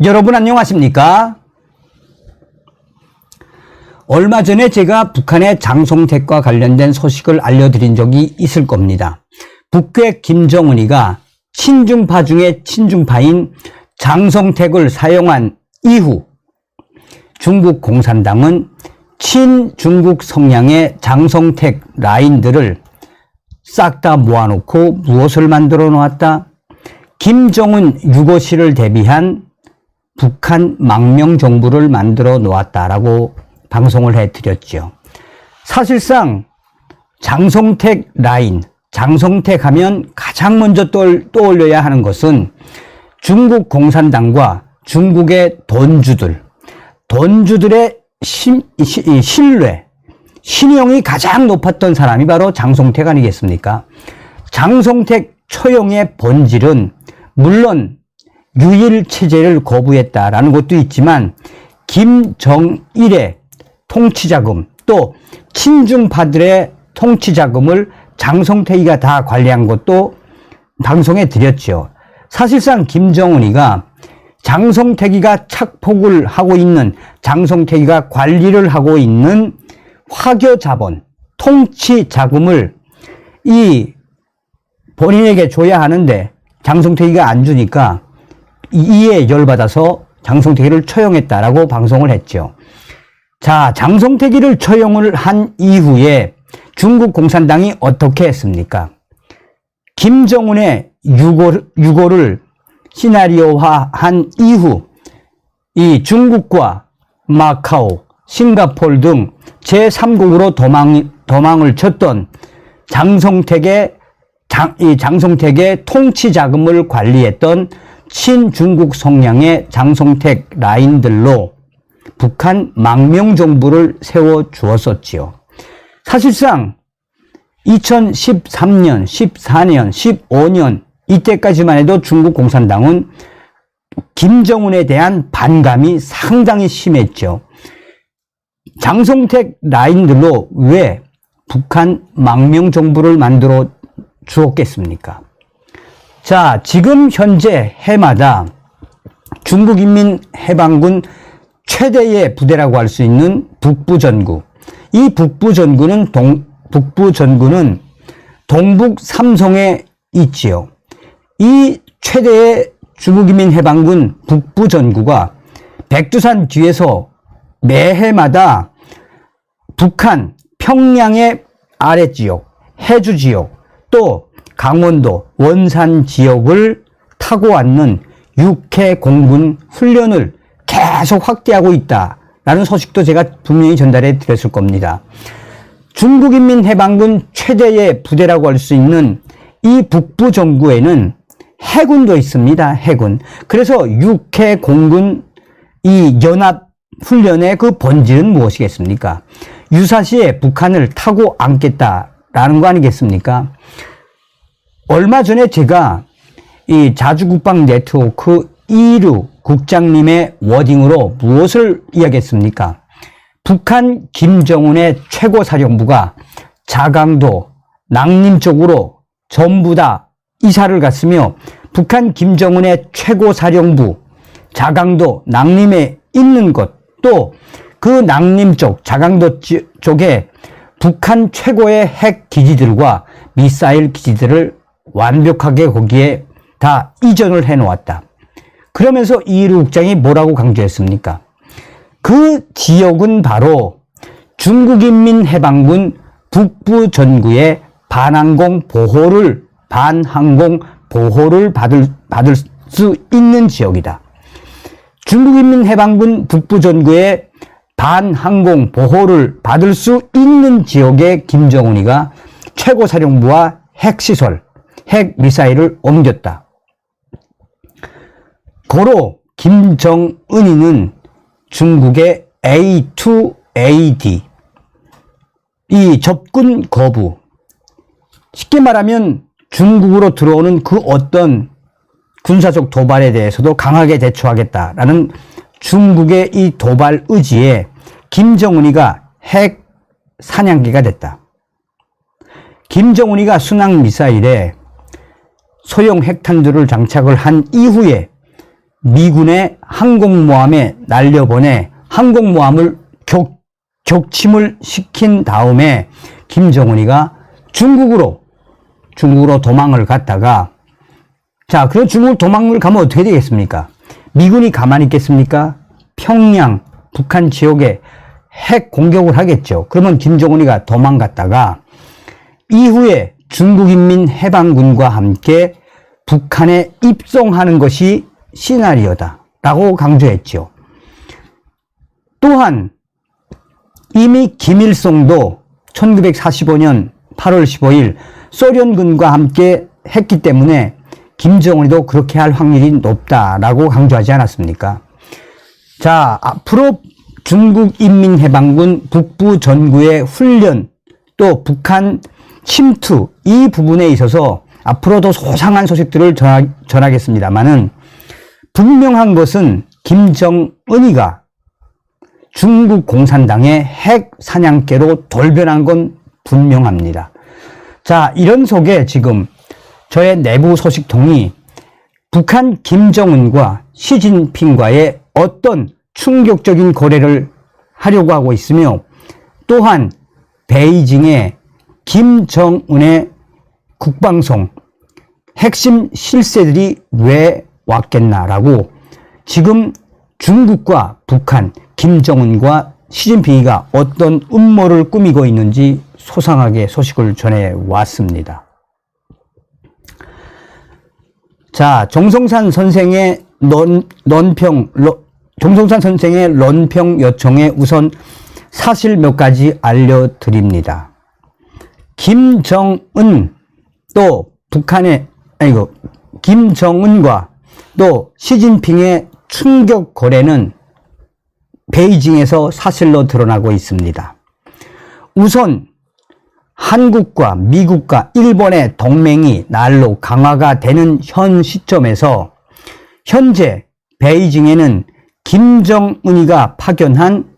여러분 안녕하십니까? 얼마 전에 제가 북한의 장성택과 관련된 소식을 알려드린 적이 있을 겁니다. 북괴 김정은이가 친중파 중에 친중파인 장성택을 사용한 이후 중국 공산당은 친중국 성향의 장성택 라인들을 싹 다 모아놓고 무엇을 만들어 놓았다? 김정은 유고시를 대비한 북한 망명 정부를 만들어 놓았다라고 방송을 해드렸죠. 사실상 장성택 라인, 장성택 하면 가장 먼저 떠올려야 하는 것은 중국 공산당과 중국의 돈주들의 신뢰, 신용이 가장 높았던 사람이 바로 장성택 아니겠습니까? 장성택 처형의 본질은 물론 유일체제를 거부했다라는 것도 있지만 김정일의 통치자금 또 친중파들의 통치자금을 장성택이가 다 관리한 것도 방송에 드렸죠. 사실상 김정은이가 장성택이가 착폭을 하고 있는, 장성택이가 관리를 하고 있는 화교자본, 통치자금을 본인에게 줘야 하는데 장성택이가 안 주니까 이에 열받아서 장성택이를 처형했다라고 방송을 했죠. 자, 장성택이를 처형을 한 이후에 중국 공산당이 어떻게 했습니까? 김정은의 유고를 시나리오화한 이후 이 중국과 마카오, 싱가포르 등 제3국으로 도망을 쳤던 장성택의 통치자금을 관리했던 친중국 성향의 장성택 라인들로 북한 망명정부를 세워주었었지요. 사실상 2013년, 14년, 15년 이때까지만 해도 중국 공산당은 김정은에 대한 반감이 상당히 심했죠. 장성택 라인들로 왜 북한 망명정부를 만들어 주었겠습니까? 자, 지금 현재 해마다 중국인민해방군 최대의 부대라고 할 수 있는 북부전구. 이 북부전구는 동북 삼성에 있지요. 이 최대의 중국인민해방군 북부전구가 백두산 뒤에서 매해마다 북한 평양의 아랫지역, 해주지역, 또 강원도, 원산 지역을 타고 왔는 육해 공군 훈련을 계속 확대하고 있다라는 소식도 제가 분명히 전달해 드렸을 겁니다. 중국인민해방군 최대의 부대라고 할 수 있는 이 북부전구에는 해군도 있습니다. 해군. 그래서 육해 공군 이 연합 훈련의 그 본질은 무엇이겠습니까? 유사시에 북한을 타고 앉겠다라는 거 아니겠습니까? 얼마 전에 제가 이 자주국방 네트워크 이류 국장님의 워딩으로 무엇을 이야기했습니까? 북한 김정은의 최고사령부가 자강도, 낭림 쪽으로 전부 다 이사를 갔으며 북한 김정은의 최고사령부, 자강도, 낭림에 있는 것, 또 그 낭림 쪽, 자강도 쪽에 북한 최고의 핵 기지들과 미사일 기지들을 완벽하게 거기에 다 이전을 해놓았다. 그러면서 이류 국장이 뭐라고 강조했습니까? 그 지역은 바로 중국인민해방군 북부전구의 반항공 보호를 받을 수 있는 지역이다. 중국인민해방군 북부전구의 반항공 보호를 받을 수 있는 지역에 김정은이가 최고사령부와 핵시설, 핵미사일을 옮겼다. 고로 김정은이는 중국의 A2AD, 이 접근 거부, 쉽게 말하면 중국으로 들어오는 그 어떤 군사적 도발에 대해서도 강하게 대처하겠다라는 중국의 이 도발 의지에 김정은이가 핵 사냥개가 됐다. 김정은이가 순항 미사일에 소형 핵탄두를 장착을 한 이후에 미군의 항공모함에 날려보내 항공모함을 격침을 시킨 다음에 김정은이가 중국으로 도망을 갔다가, 자, 그럼 중국 도망을 가면 어떻게 되겠습니까? 미군이 가만히 있겠습니까? 평양, 북한 지역에 핵 공격을 하겠죠. 그러면 김정은이가 도망갔다가 이후에 중국인민해방군과 함께 북한에 입송하는 것이 시나리오다 라고 강조했죠. 또한 이미 김일성도 1945년 8월 15일 소련군과 함께 했기 때문에 김정은이도 그렇게 할 확률이 높다라고 강조하지 않았습니까? 자, 앞으로 중국인민해방군 북부 전구의 훈련, 또 북한 침투, 이 부분에 있어서 앞으로도 소상한 소식들을 전하겠습니다만은, 분명한 것은 김정은이가 중국 공산당의 핵 사냥개로 돌변한 건 분명합니다. 자, 이런 속에 지금 저의 내부 소식통이 북한 김정은과 시진핑과의 어떤 충격적인 거래를 하려고 하고 있으며, 또한 베이징에 김정은의 국방성 핵심 실세들이 왜 왔겠나라고 지금 중국과 북한, 김정은과 시진핑이가 어떤 음모를 꾸미고 있는지 소상하게 소식을 전해왔습니다. 자, 정성산 선생의 론평 요청에 우선 사실 몇 가지 알려드립니다. 김정은과 또 시진핑의 충격 거래는 베이징에서 사실로 드러나고 있습니다. 우선 한국과 미국과 일본의 동맹이 날로 강화가 되는 현 시점에서 현재 베이징에는 김정은이가 파견한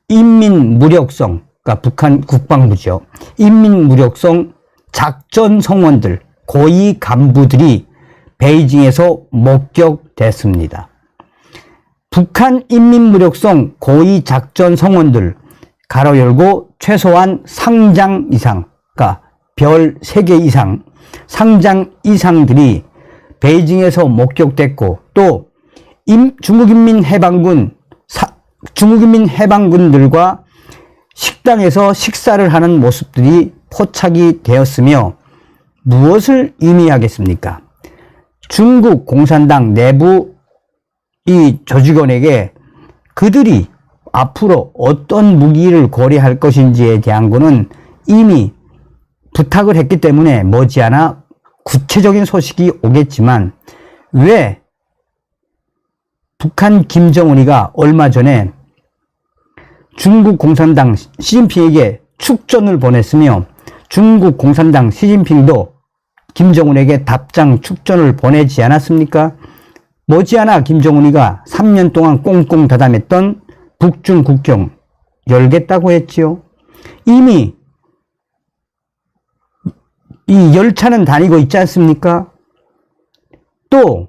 인민무력성, 그러니까 북한 국방부죠. 인민무력성 작전 성원들, 고위 간부들이 베이징에서 목격됐습니다. 북한 인민무력성 고위 작전 성원들, 가로 열고 최소한 상장 이상, 그러니까 별 3개 이상, 상장 이상들이 베이징에서 목격됐고, 또 중국인민해방군들과 식당에서 식사를 하는 모습들이 포착이 되었으며, 무엇을 의미하겠습니까? 중국 공산당 내부 이 조직원에게 그들이 앞으로 어떤 무기를 고려할 것인지에 대한 거는 이미 부탁을 했기 때문에 머지않아 구체적인 소식이 오겠지만, 왜 북한 김정은이가 얼마 전에 중국 공산당 시진핑에게 축전을 보냈으며 중국 공산당 시진핑도 김정은에게 답장 축전을 보내지 않았습니까? 머지않아 김정은이가 3년 동안 꽁꽁 닫아맸던 북중 국경 열겠다고 했지요. 이미 이 열차는 다니고 있지 않습니까? 또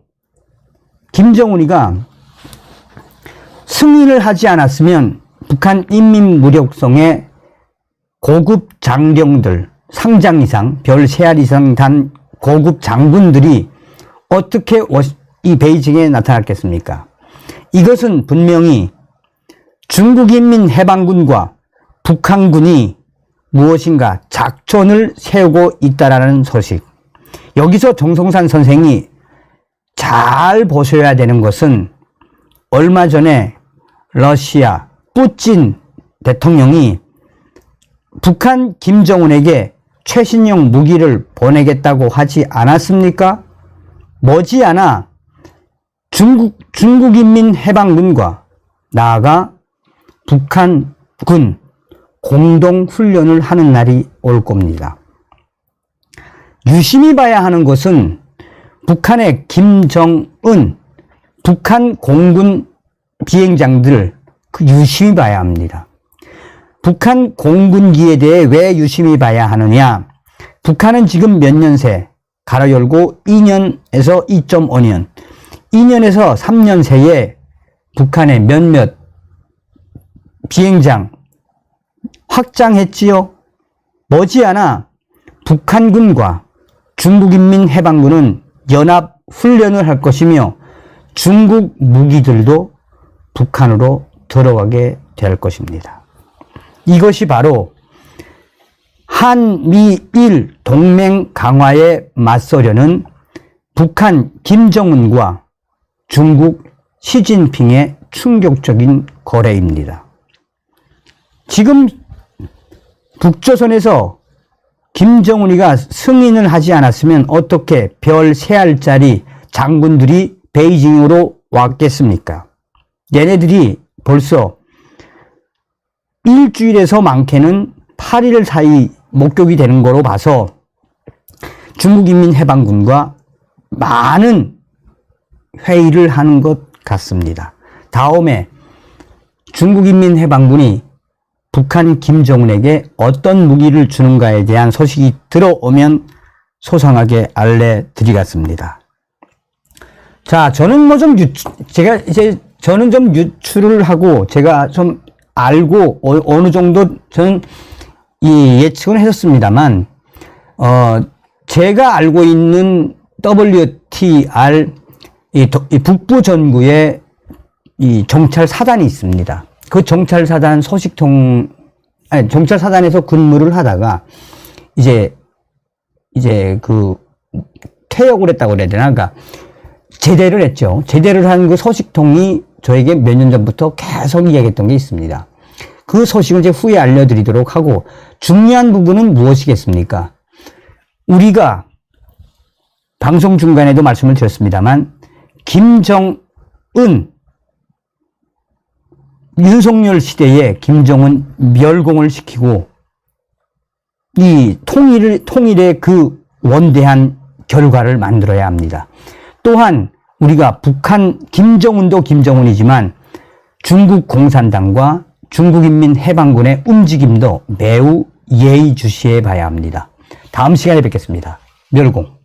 김정은이가 승인을 하지 않았으면 북한 인민무력성의 고급 장령들, 상장 이상, 별 3알 이상 단 고급 장군들이 어떻게 이 베이징에 나타났겠습니까? 이것은 분명히 중국인민해방군과 북한군이 무엇인가 작전을 세우고 있다라는 소식. 여기서 정성산 선생이 잘 보셔야 되는 것은 얼마 전에 러시아 푸틴 대통령이 북한 김정은에게 최신형 무기를 보내겠다고 하지 않았습니까? 머지않아 중국인민해방군과 나아가 북한군 공동훈련을 하는 날이 올 겁니다. 유심히 봐야 하는 것은 북한의 김정은, 북한 공군 비행장들 유심히 봐야 합니다. 북한 공군기에 대해 왜 유심히 봐야 하느냐? 북한은 지금 몇 년새, 가로 열고 2년에서 2.5년, 2년에서 3년 새에 북한의 몇몇 비행장 확장했지요. 머지않아 북한군과 중국인민해방군은 연합 훈련을 할 것이며 중국 무기들도 북한으로 들어가게 될 것입니다. 이것이 바로 한미일 동맹 강화에 맞서려는 북한 김정은과 중국 시진핑의 충격적인 거래입니다. 지금 북조선에서 김정은이가 승인을 하지 않았으면 어떻게 별 3알짜리 장군들이 베이징으로 왔겠습니까? 얘네들이 벌써 일주일에서 많게는 8일 사이 목격이 되는 거로 봐서 중국인민해방군과 많은 회의를 하는 것 같습니다. 다음에 중국인민해방군이 북한 김정은에게 어떤 무기를 주는가에 대한 소식이 들어오면 소상하게 알려드리겠습니다. 자, 저는 뭐 좀 저는 좀 유추를 하고 제가 좀 알고 어느 정도 저는 이 예측은 했었습니다만, 제가 알고 있는 WTR 이 북부 전구에 이 정찰 사단이 있습니다. 그 정찰 사단 정찰 사단에서 근무를 하다가 이제 그 퇴역을 했다고 그래야 되나? 그러니까 제대를 했죠. 제대를 한 그 소식통이 저에게 몇 년 전부터 계속 이야기했던 게 있습니다. 그 소식을 이제 후에 알려드리도록 하고, 중요한 부분은 무엇이겠습니까? 우리가 방송 중간에도 말씀을 드렸습니다만, 김정은, 윤석열 시대에 김정은 멸공을 시키고 이 통일의 그 원대한 결과를 만들어야 합니다. 또한 우리가 북한 김정은도 김정은이지만 중국 공산당과 중국인민해방군의 움직임도 매우 예의주시해 봐야 합니다. 다음 시간에 뵙겠습니다. 멸공.